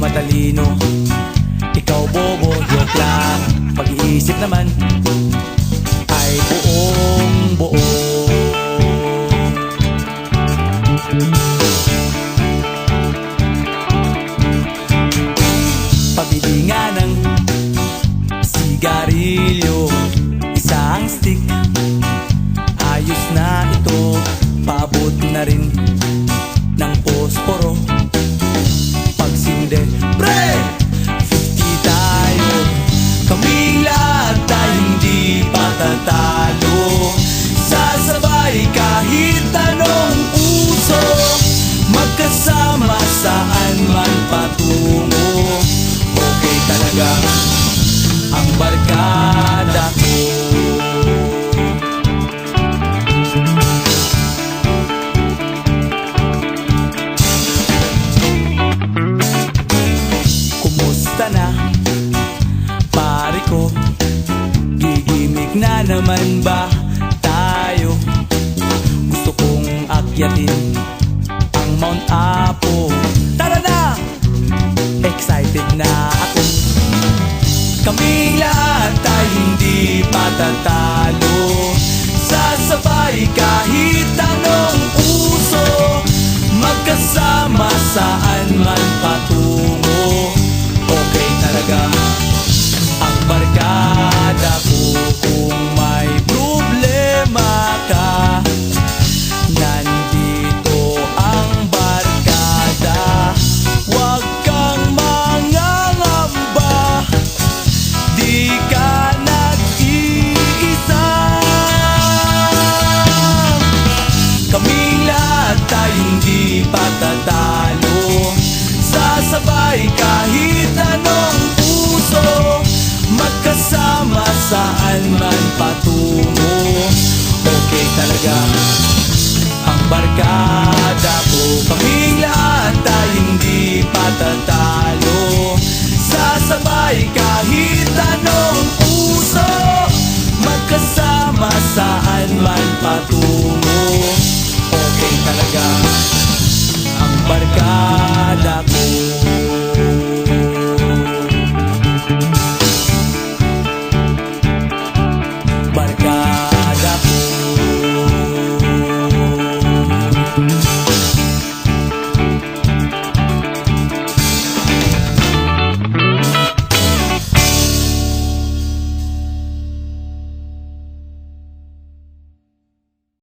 matalino, ikaw bobo, joke lang. Pag-iisip naman ay buong buo. Pabili nga ng sigarilyo, isang stick, ayos na ito. Paabot na rin ng posporo. Pagsinde, pre! 50 tayo, kaming lahat ay hindi patatalo. Sasabay kahit anong uso, magkasama saan man patungo. Okay talaga ang barkada ko. Kumusta na, pare ko? Gigimik na naman ba tayo? Gusto kong akyatin ang Mount Apo. Tara na! Excited na ako. Kaming lahat ay hindi patatalo. Sasabay kahit anong uso, magkasama saan man